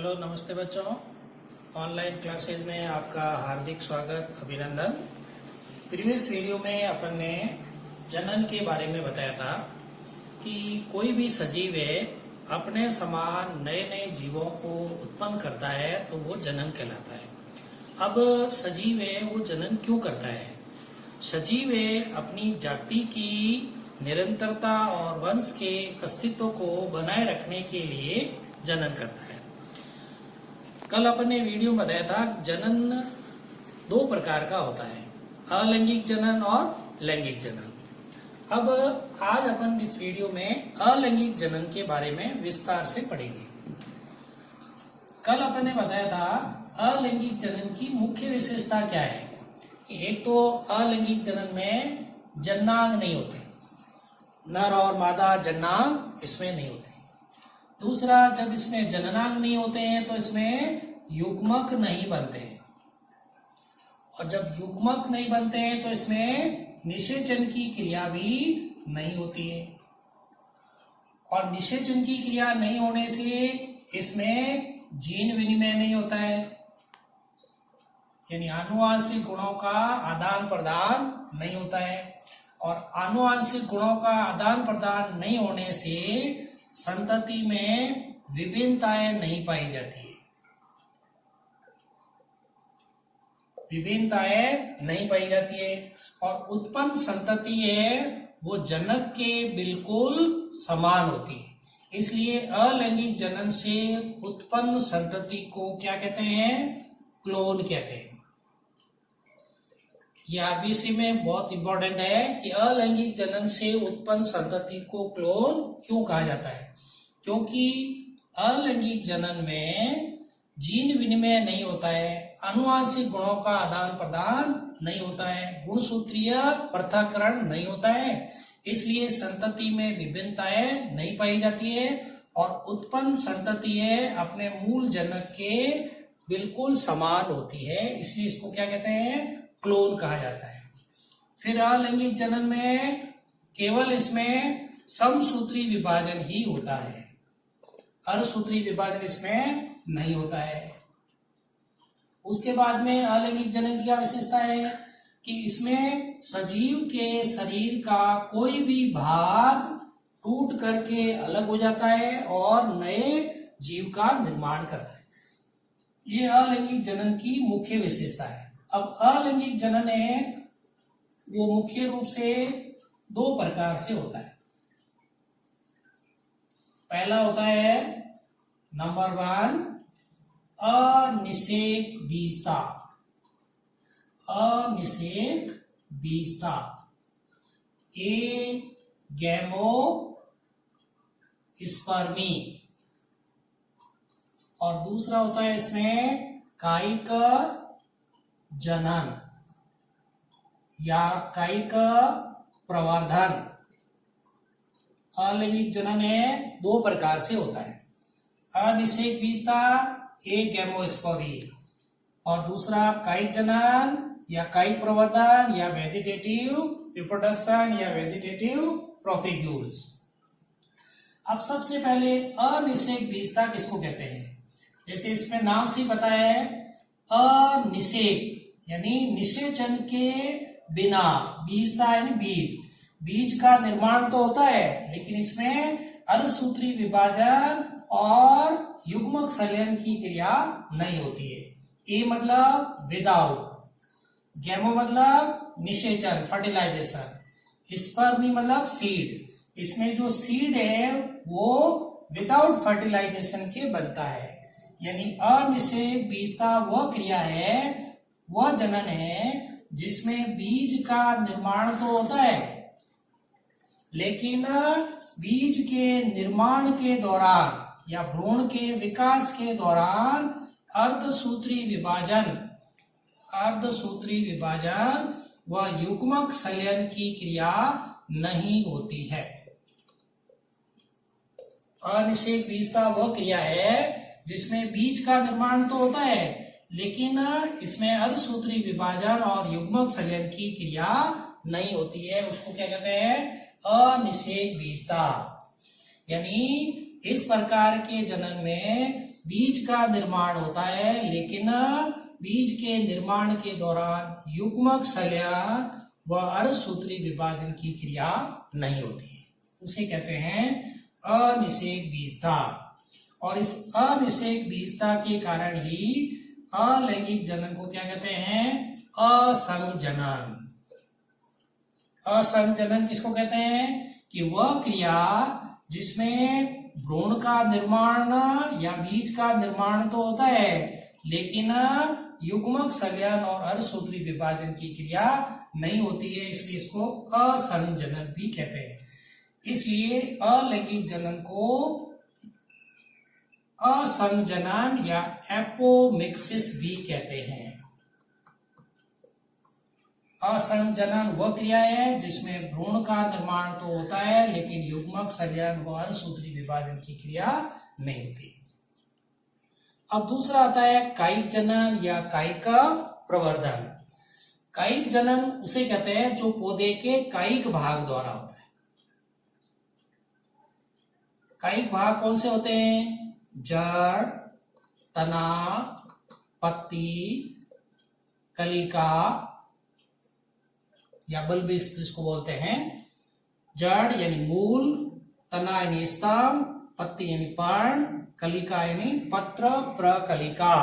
Hello नमस्ते बच्चों। Online classes में आपका हार्दिक स्वागत, अभिनंदन। प्रीवियस वीडियो में अपन ने जनन के बारे में बताया था कि कोई भी सजीव है अपने समान नए नए जीवों को उत्पन्न करता है तो वो जनन कहलाता है। अब सजीव है वो जनन क्यों करता है? सजीव है अपनी जाति की निरंतरता और वंश के अस्तित्व को बनाए रखने के लिए जनन करता है। कल अपन ने वीडियो में बताया था जनन दो प्रकार का होता है, अलैंगिक जनन और लैंगिक जनन। अब आज अपन इस वीडियो में अलैंगिक जनन के बारे में विस्तार से पढ़ेंगे। कल अपन ने बताया था अलैंगिक जनन की मुख्य विशेषता क्या है कि एक तो अलैंगिक जनन में जननांग नहीं होते, नर और मादा जननांग इसमें नहीं होते। दूसरा, जब इसमें जननांग नहीं होते हैं तो इसमें युग्मक नहीं बनते हैं, और जब युग्मक नहीं बनते हैं तो इसमें निषेचन की क्रिया भी नहीं होती है, और निषेचन की क्रिया नहीं होने से इसमें जीन विनिमय नहीं होता है, यानी आनुवांशिक गुणों का आदान प्रदान नहीं होता है। और आनुवांशिक गुणों का आदान प्रदान नहीं होने से संतति में विभिन्नताएं नहीं पाई जाती है, विभिन्नताएं नहीं पाई जाती है, और उत्पन्न संतति है वो जनक के बिल्कुल समान होती है। इसलिए अलैंगिक जनन से उत्पन्न संतति को क्या कहते हैं? क्लोन कहते हैं। ये आरबीसी में बहुत इंपॉर्टेंट है कि अलैंगिक जनन से उत्पन्न संतति को क्लोन क्यों कहा जाता है? क्योंकि अलैंगिक जनन में जीन विनिमय नहीं होता है, आनुवांशिक गुणों का आदान प्रदान नहीं होता है, गुणसूत्रीय पृथक्करण नहीं होता है, इसलिए संतति में विभिन्नताएं नहीं पाई जाती है, और उत्पन्न संतति है अपने मूल जनक के बिल्कुल समान होती है, इसलिए इसको क्या कहते हैं? क्लोन कहा जाता है। फिर अलैंगिक जनन में केवल इसमें समसूत्री विभाजन ही होता है, अर्धसूत्री विभाजन इसमें नहीं होता है। उसके बाद में अलैंगिक जनन की क्या विशेषता है कि इसमें सजीव के शरीर का कोई भी भाग टूट करके अलग हो जाता है और नए जीव का निर्माण करता है। ये अलैंगिक जनन की मुख्य विशेषता है। अब अलैंगिक जनन है वो मुख्य रूप से दो प्रकार से होता है। पहला होता है नंबर 1 अनिषेक बीजता। अनिषेक बीजता ए गैमो स्पर्मी, और दूसरा होता है इसमें कायिक जनन या कायिक प्रवर्धन। अलैंगिक जनन है दो प्रकार से होता है, अनिषेक बीजता ए गैमोस्पर्मी, और दूसरा कायिक जनन या कायिक प्रवर्धन या वेजिटेटिव रिप्रोडक्शन या वेजिटेटिव प्रोपेग्यूल्स। अब सबसे पहले अनिषेक बीजता किसको कहते हैं? जैसे इसमें नाम से पता है, अनिषेक यानी निषेचन के बिना, बीजता यानी बीज, बीज का निर्माण तो होता है लेकिन इसमें अर्धसूत्री विभाजन और युग्मक संलयन की क्रिया नहीं होती है। ए मतलब विदाउट, गैमो मतलब निषेचन फर्टिलाइजेशन, स्पर्मी मतलब सीड, इसमें जो सीड है वो विदाउट फर्टिलाइजेशन के बनता है। यानी अनिषेक बीजता वह क्रिया है, वह जनन है जिसमें बीज का निर्माण तो होता है लेकिन बीज के निर्माण के दौरान या भ्रूण के विकास के दौरान अर्धसूत्री विभाजन व युग्मक संलयन की क्रिया नहीं होती है। अनिषेक बीजता वह क्रिया है जिसमें बीज का निर्माण तो होता है लेकिन इसमें अर्धसूत्री विभाजन और युग्मक संलयन की क्रिया नहीं होती है, उसको क्या कहते हैं? अनिषेक बीजता। यानी इस प्रकार के जनन में बीज का निर्माण होता है, लेकिन बीज के निर्माण के दौरान युग्मक संलयन व अर्धसूत्री विभाजन की क्रिया नहीं होती है। उसे कहते हैं अनिषेक बीजता। और इस अनिषेक बीजता के कारण ही अलैंगिक जनन को क्या कहते हैं? असंजनन। असंजनन किसको कहते हैं? कि वह क्रिया जिसमें भ्रूण का निर्माण या बीज का निर्माण तो होता है, लेकिन युग्मक संलयन और अर्धसूत्री विभाजन की क्रिया नहीं होती है, इसलिए इसको असंजनन भी कहते हैं। इसलिए अलैंगिक जनन को असंजनन या एपोमिक्सिस भी कहते हैं। असंजनन वह क्रिया है जिसमें भ्रूण का निर्माण तो होता है, लेकिन युग्मक संलयन व अर्धसूत्री विभाजन की क्रिया नहीं होती। अब दूसरा आता है कायिक जनन या कायिक प्रवर्धन। कायिक जनन उसे कहते हैं जो पौधे के कायिक भाग द्वारा होता है। कायिक भाग कौन से होते हैं? जड़, तना, पत्ती, कलिका या बल्बिस जिसको बोलते हैं। जड़ यानी मूल, तना यानी स्तंभ, पत्ती यानी पर्ण, कलिका यानी पत्र प्रकलिका,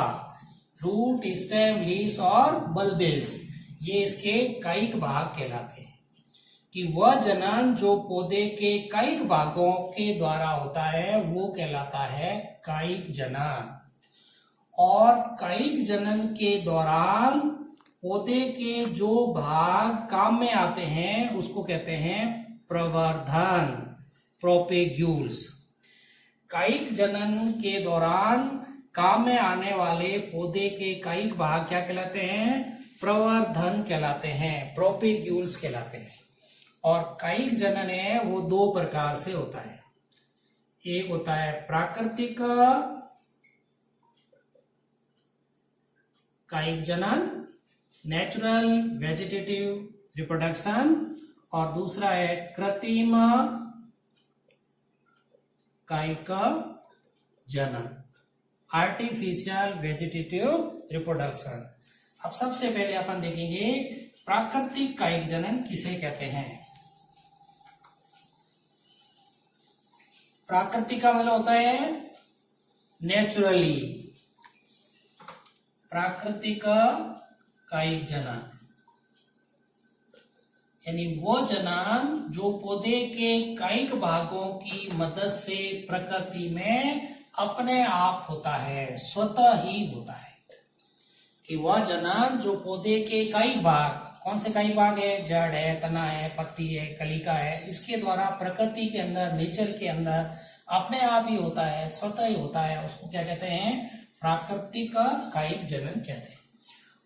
रूट, स्टेम, लीव्स और बल्बिस, ये इसके कायिक भाग कहलाते हैं। कि वह जनन जो पौधे के कायिक भागों के द्वारा होता है वो कहलाता है कायिक जनन। और कायिक जनन के दौरान पौधे के जो भाग काम में आते हैं उसको कहते हैं प्रवर्धन, प्रोपेग्यूल्स। कायिक जनन के दौरान काम में आने वाले पौधे के कायिक भाग क्या कहलाते हैं? प्रवर्धन कहलाते हैं, प्रोपेग्यूल्स कहलाते हैं। और कायिक जनन है वो दो प्रकार से होता है। एक होता है प्राकृतिक कायिक जनन, नेचुरल वेजिटेटिव रिप्रोडक्शन, और दूसरा है कृत्रिम कायिक जनन, आर्टिफिशियल वेजिटेटिव रिप्रोडक्शन। अब सबसे पहले अपन देखेंगे प्राकृतिक कायिक जनन किसे कहते हैं। प्राकृतिक का मतलब होता है नेचुरली। प्राकृतिक कायिक जनन यानी वो जनन जो पौधे के कायिक भागों की मदद से प्रकृति में अपने आप होता है, स्वतः ही होता है। कि वह जनन जो पौधे के कायिक भाग, कौन से कायिक भाग है? जड़ है, तना है, पत्ती है, कलिका है, इसके द्वारा प्रकृति के अंदर, नेचर के अंदर अपने आप ही होता है, स्वतः ही होता है, उसको क्या कहते हैं? प्राकृतिक कायिक जनन कहते हैं।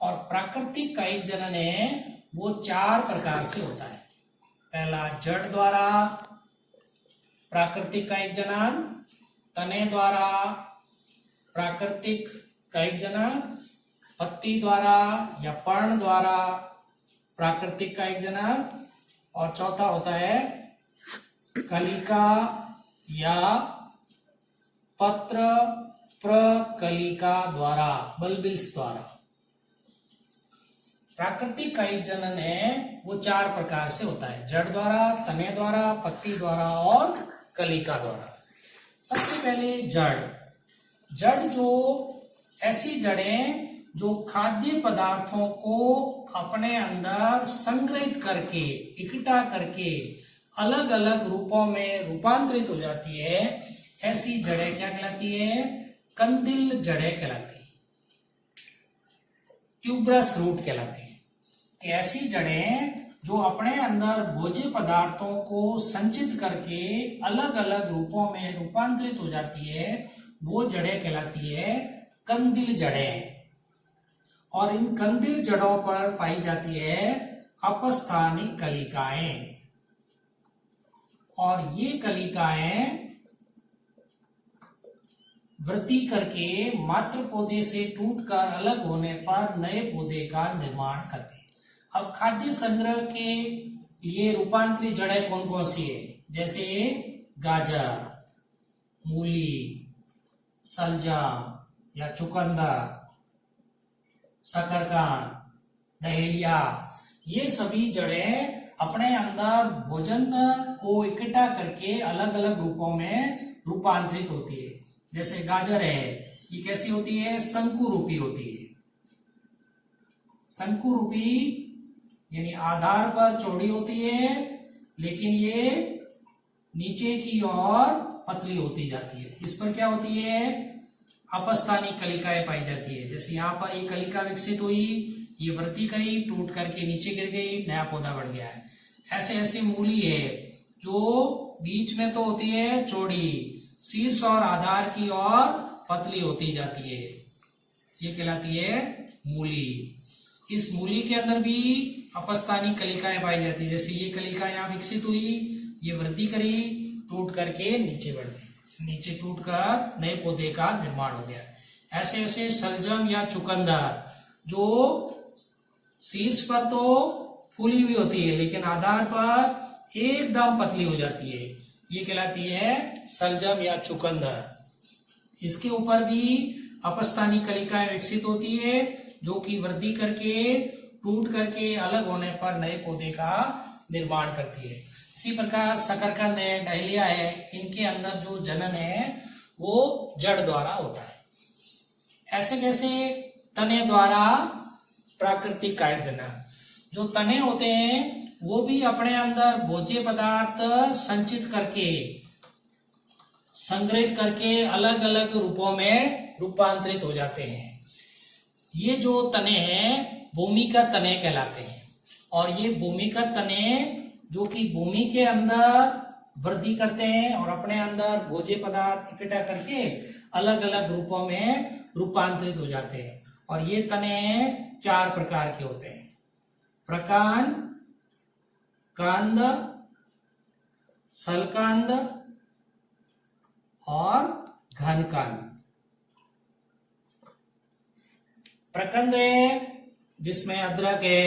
और प्राकृतिक कायिक जनन है वो चार प्रकार से होता है। पहला जड़ द्वारा प्राकृतिक कायिक जनन, तने द्वारा प्राकृतिक कायिक जनन, पत्ती द्वारा या पर्ण द्वारा प्राकृतिक कायिक जनन, और चौथा होता है कलिका या पत्र प्रकलिका द्वारा, बल्बिल्स द्वारा। प्राकृतिक कायिक जनन है वो चार प्रकार से होता है, जड़ द्वारा, तने द्वारा, पत्ती द्वारा और कलिका द्वारा। सबसे पहले जड़ जो ऐसी जड़ें जो खाद्य पदार्थों को अपने अंदर संग्रहित करके, इकट्ठा करके अलग अलग रूपों में रूपांतरित हो जाती है, ऐसी जड़ें क्या कहलाती है? कंदिल जड़ें कहलाती है, ट्यूबरस रूट कहलाती है। कि ऐसी जड़ें जो अपने अंदर भोज्य पदार्थों को संचित करके अलग अलग रूपों में रूपांतरित हो जाती है, वो जड़ें कहलाती है कंदिल जड़ें। और इन कंदिल जड़ों पर पाई जाती है अपस्थानिक कलिकाएं। और ये कलिकाएं वृद्धि करके मातृ पौधे से टूटकर अलग होने पर नए पौधे का निर्माण करते हैं। अब खाद्य संग्रह के लिए रूपांतरित जड़ें कौन कौन सी है? जैसे गाजर, मूली, सलजम या चुकंदर, शकरकंद, डहेलिया, ये सभी जड़ें अपने अंदर भोजन को इकट्ठा करके अलग अलग रूपों में रूपांतरित होती है। जैसे गाजर है, ये कैसी होती है? शंकु रूपी होती है। शंकु रूपी यानी आधार पर चौड़ी होती है, लेकिन ये नीचे की ओर पतली होती जाती है। इस पर क्या होती है? अपस्थानिक कलिकाएं पाई जाती है। जैसे यहाँ पर एक कलिका विकसित हुई, ये वृद्धि करी, टूट करके नीचे गिर गई, नया पौधा बढ़ गया है। ऐसे ऐसे मूली है जो बीच में तो होती है चौड़ी, शीर्ष और आधार की ओर पतली होती जाती है, ये कहलाती है मूली। इस मूली के अंदर भी अपस्थानिक कलिकाएं पाई जाती है। जैसे ये कलिका यहाँ विकसित हुई, ये वृद्धि करी, टूट करके नीचे बढ़ गई, नीचे टूटकर नए पौधे का निर्माण हो गया। ऐसे ऐसे सलजम या चुकंदर जो शीर्ष पर तो फूली हुई होती है, लेकिन आधार पर एकदम पतली हो जाती है, ये कहलाती है सलजम या चुकंदर। इसके ऊपर भी अपस्थानिक कलिकाएं विकसित होती है, जो कि वृद्धि करके टूट करके अलग होने पर नए पौधे का निर्माण करती है। इसी प्रकार शकरकंद है, डहेलिया है, इनके अंदर जो जनन है वो जड़ द्वारा होता है। ऐसे कैसे तने द्वारा प्राकृतिक कायिक जनन, जो तने होते हैं वो भी अपने अंदर भोज्य पदार्थ संचित करके, संग्रहित करके अलग अलग रूपों में रूपांतरित हो जाते हैं। ये जो तने हैं भूमिगत तने कहलाते हैं, और ये भूमिगत तने जो कि भूमि के अंदर वृद्धि करते हैं और अपने अंदर भोज्य पदार्थ इकट्ठा करके अलग अलग रूपों में रूपांतरित हो जाते हैं। और ये तने 4 प्रकार के होते हैं: प्रकांड, कांड, सलकांड और घनकांड। प्रकंद है जिसमें अदरक है,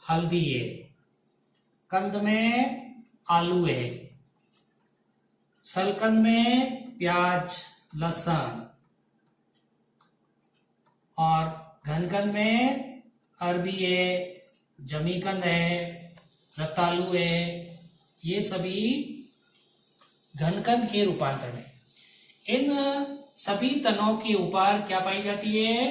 हल्दी है। कंद में आलू है। सलकंद में प्याज, लहसुन। और घनकंद में अरबी है, जमीकंद है, रतालू है। ये सभी घनकंद के रूपांतरण है। इन सभी तनों के ऊपर क्या पाई जाती है?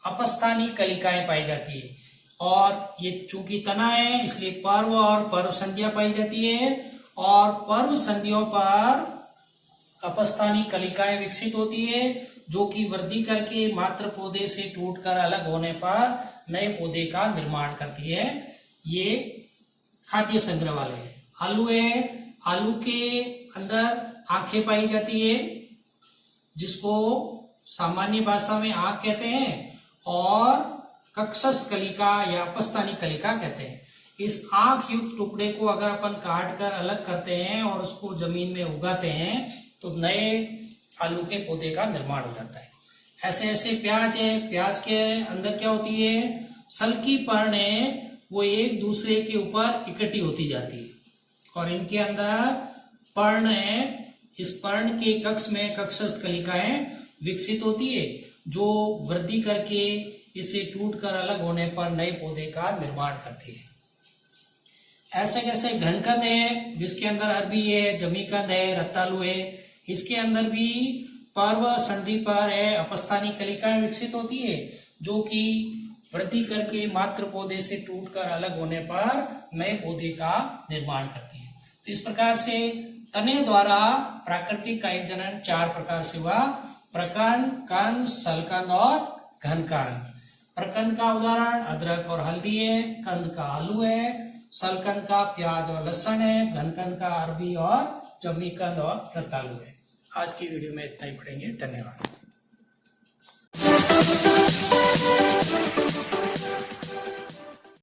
अपस्थानिक कलिकाएं पाई जाती है। और ये चूंकि तना है इसलिए पर्व और पर्व संध्या पाई जाती है, और पर्व संधियों पर अपस्थानिक कलिकाएं विकसित होती है, जो कि वृद्धि करके मात्र पौधे से टूटकर अलग होने पर नए पौधे का निर्माण करती है। ये खाद्य संग्रह वाले हैं। आलू है, आलू के अंदर आंखें पाई जाती है, जिसको सामान्य भाषा में आंख कहते हैं, और कक्षस्थ कलिका या अपस्थानिक कलिका कहते हैं। इस आंख युक्त टुकड़े को अगर अपन काट कर अलग करते हैं और उसको जमीन में उगाते हैं तो नए आलू के पौधे का निर्माण हो जाता है। ऐसे ऐसे प्याज है, प्याज के अंदर क्या होती है? सल्की पर्ण है, वो एक दूसरे के ऊपर इकट्ठी होती जाती है, और इनके अंदर पर्ण है। इस पर्ण के कक्ष में कक्षस्थ कलिकाएं विकसित होती है, जो वृद्धि करके इसे टूटकर अलग होने पर नए पौधे का निर्माण करती है। ऐसे कैसे घनकंद है, जिसके अंदर अरबी है, जमीकंद है, रतालू है। इसके अंदर भी पर्व संधि पर है अपस्थानिक कलिकाएं विकसित होती है, जो कि वृद्धि करके मात्र पौधे से टूटकर अलग होने पर नए पौधे का निर्माण करती है। तो इस प्रकार से तने द्वारा प्राकृतिक कायिक जनन 4 प्रकार से हुआ: प्रकांड, कांड, सलकंद और घनकांड। प्रकंद का उदाहरण अदरक और हल्दी है, कंद का आलू है, सलकंद का प्याज और लहसुन है, घनकंद का अरबी और जमीकंद और रतालू है। आज की वीडियो में इतना ही पढ़ेंगे। धन्यवाद।